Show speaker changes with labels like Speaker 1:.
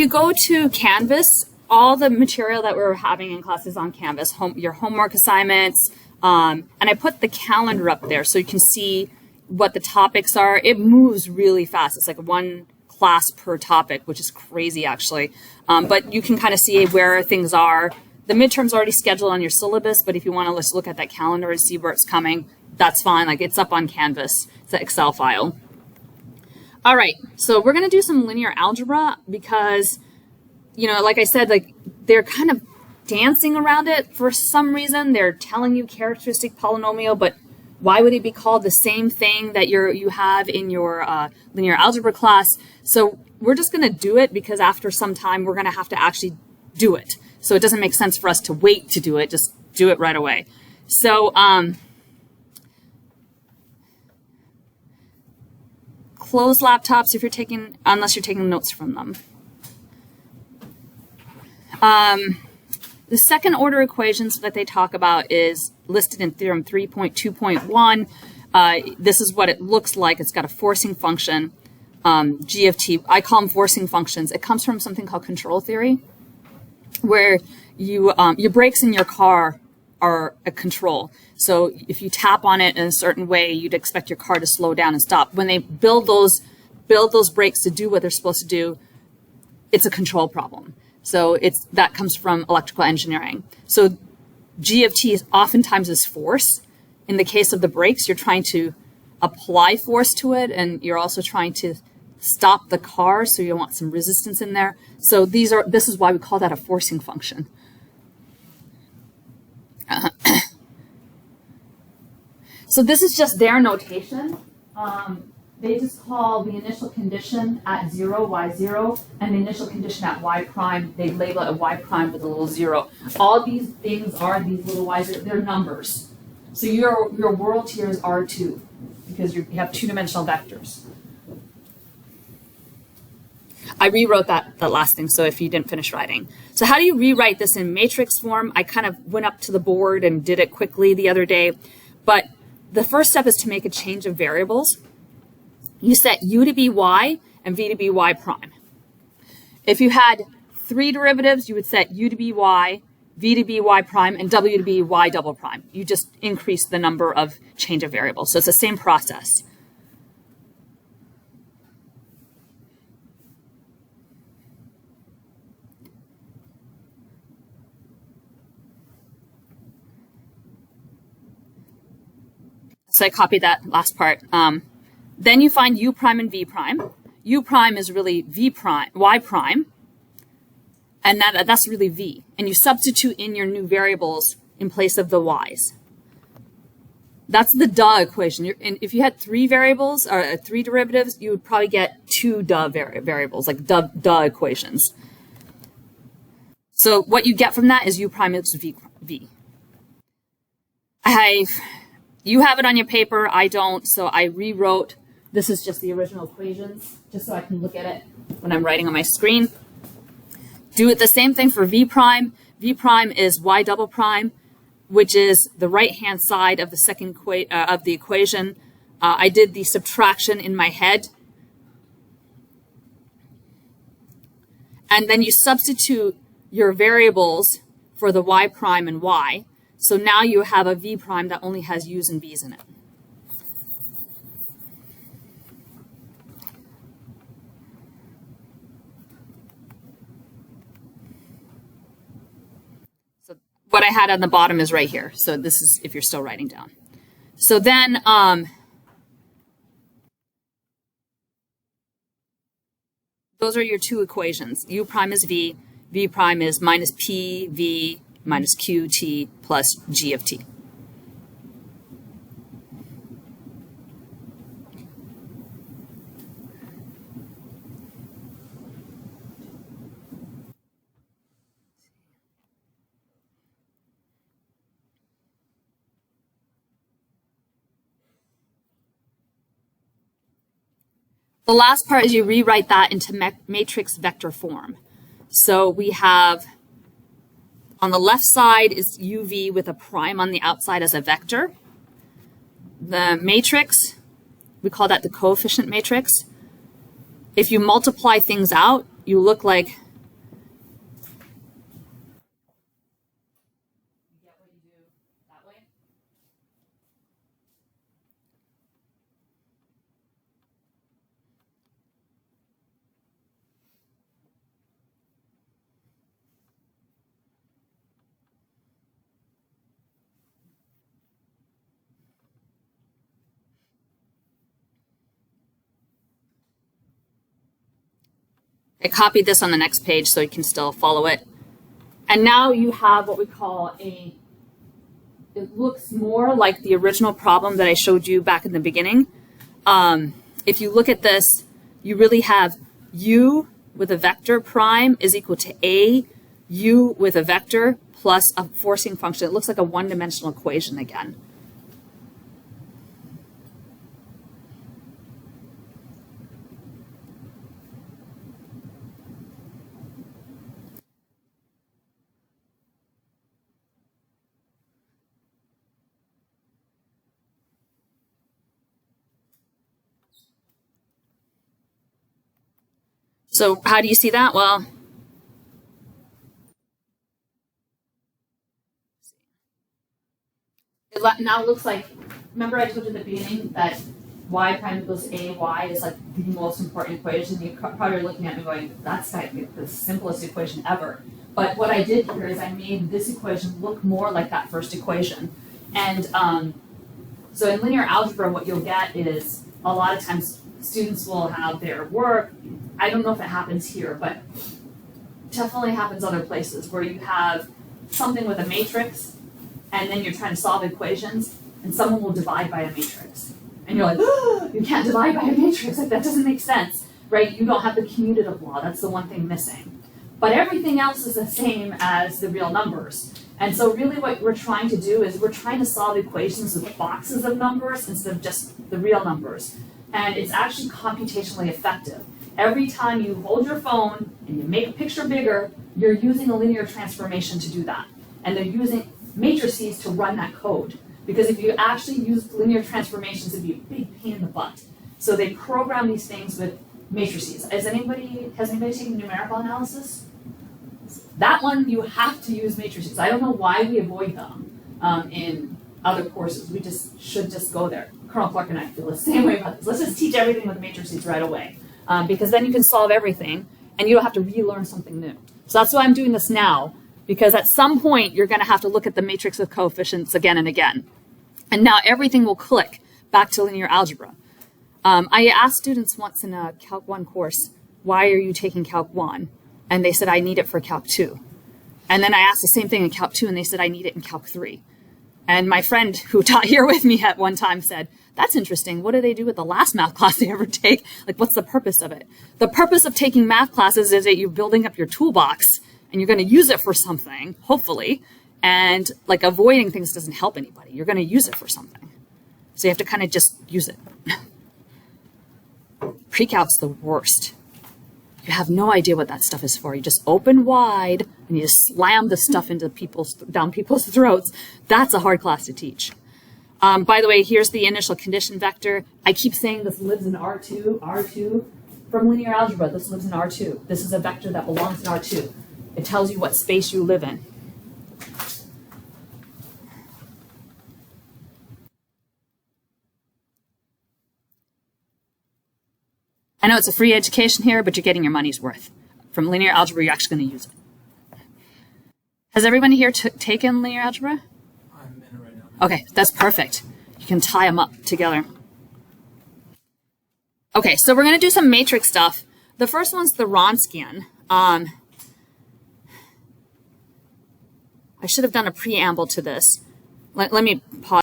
Speaker 1: you go to Canvas, all the material that we're having in class is on Canvas, your homework assignments, and I put the calendar up there so you can see what the topics are. It moves really fast. It's like one class per topic, which is crazy actually. But you can kind of see where things are. The midterm's already scheduled on your syllabus, but if you want to just look at that calendar and see where it's coming, that's fine. Like it's up on Canvas. It's an Excel file. All right, so we're going to do some linear algebra because, you know, like I said, like they're kind of dancing around it for some reason. They're telling you characteristic polynomial, but why would it be called the same thing that you have in your linear algebra class? So we're just going to do it because after some time we're going to have to actually do it. So it doesn't make sense for us to wait to do it. Just do it right away. So close laptops if you're taking, unless you're taking notes from them. The second order equations that they talk about is listed in theorem 3.2.1. This is what it looks like. It's got a forcing function, g of t. I call them forcing functions. It comes from something called control theory, where your brakes in your car are a control. So if you tap on it in a certain way, you'd expect your car to slow down and stop. When they build those brakes to do what they're supposed to do, it's a control problem. So that comes from electrical engineering. So G of T oftentimes is force. In the case of the brakes, you're trying to apply force to it, and you're also trying to stop the car, so you want some resistance in there. So this is why we call that a forcing function. So this is just their notation. They just call the initial condition at 0, y0, and the initial condition at y prime, they label it a y prime with a little 0. All these things are these little y's, they're numbers. So your world here is R2, because you have two-dimensional vectors. I rewrote that last thing, so if you didn't finish writing. So how do you rewrite this in matrix form? I kind of went up to the board and did it quickly the other day, but the first step is to make a change of variables. You set u to be y and v to be y prime. If you had 3 derivatives, you would set u to be y, v to be y prime, and w to be y double prime. You just increase the number of change of variables. So it's the same process. So I copied that last part. Then you find u prime and v prime. U prime is really v prime, y prime, and that's really v. And you substitute in your new variables in place of the y's. That's the duh equation. And if you had 3 variables or 3 derivatives, you would probably get 2 duh variables, like duh equations. So what you get from that is u prime is v. You have it on your paper, I don't, so I rewrote. This is just the original equations, just so I can look at it when I'm writing on my screen. Do it the same thing for v prime. V prime is y double prime, which is the right-hand side of the second of the equation. I did the subtraction in my head. And then you substitute your variables for the y prime and y. So now you have a v prime that only has u's and v's in it. So what I had on the bottom is right here. So this is if you're still writing down. So then those are your 2 equations. U prime is v. V prime is minus p v minus qt plus g of t. The last part is you rewrite that into matrix vector form. So we have, on the left side is uv with a prime on the outside as a vector. The matrix, we call that the coefficient matrix. If you multiply things out, you look like I copied this on the next page so you can still follow it. And now you have what we call it looks more like the original problem that I showed you back in the beginning. If you look at this, you really have u with a vector prime is equal to a, u with a vector plus a forcing function. It looks like a one-dimensional equation again. So how do you see that? Well, it now looks like, remember I told you at the beginning that y prime equals a y is like the most important equation. You're probably looking at me going, that's like the simplest equation ever. But what I did here is I made this equation look more like that first equation. And so in linear algebra, what you'll get is a lot of times students will have their work. I don't know if it happens here, but definitely happens other places where you have something with a matrix and then you're trying to solve equations and someone will divide by a matrix. And you're like, oh, you can't divide by a matrix. Like, that doesn't make sense, right? You don't have the commutative law. That's the one thing missing. But everything else is the same as the real numbers. And so really what we're trying to do is we're trying to solve equations with boxes of numbers instead of just the real numbers. And it's actually computationally effective. Every time you hold your phone and you make a picture bigger, you're using a linear transformation to do that. And they're using matrices to run that code. Because if you actually use linear transformations, it'd be a big pain in the butt. So they program these things with matrices. Has anybody taken numerical analysis? That one, you have to use matrices. I don't know why we avoid them in other courses. We should just go there. Colonel Clark and I feel the same way about this. Let's just teach everything with matrices right away. Because then you can solve everything and you don't have to relearn something new. So that's why I'm doing this now, because at some point you're going to have to look at the matrix of coefficients again and again. And now everything will click back to linear algebra. I asked students once in a Calc 1 course, why are you taking Calc 1? And they said, I need it for Calc 2. And then I asked the same thing in Calc 2 and they said, I need it in Calc 3. And my friend who taught here with me at one time said, that's interesting. What do they do with the last math class they ever take? Like, what's the purpose of it? The purpose of taking math classes is that you're building up your toolbox and you're going to use it for something, hopefully. And like avoiding things doesn't help anybody. You're going to use it for something. So you have to kind of just use it. Pre-calc's the worst. You have no idea what that stuff is for. You just open wide and you just slam the stuff into down people's throats. That's a hard class to teach. By the way, here's the initial condition vector. I keep saying this lives in R2 from linear algebra. This lives in R2. This is a vector that belongs in R2. It tells you what space you live in. I know it's a free education here, but you're getting your money's worth. From linear algebra, you're actually going to use it. Has everybody here taken linear algebra?
Speaker 2: I'm in it right now.
Speaker 1: Okay, that's perfect. You can tie them up together. Okay, so we're going to do some matrix stuff. The first one's the Wronskian. I should have done a preamble to this. Let me pause.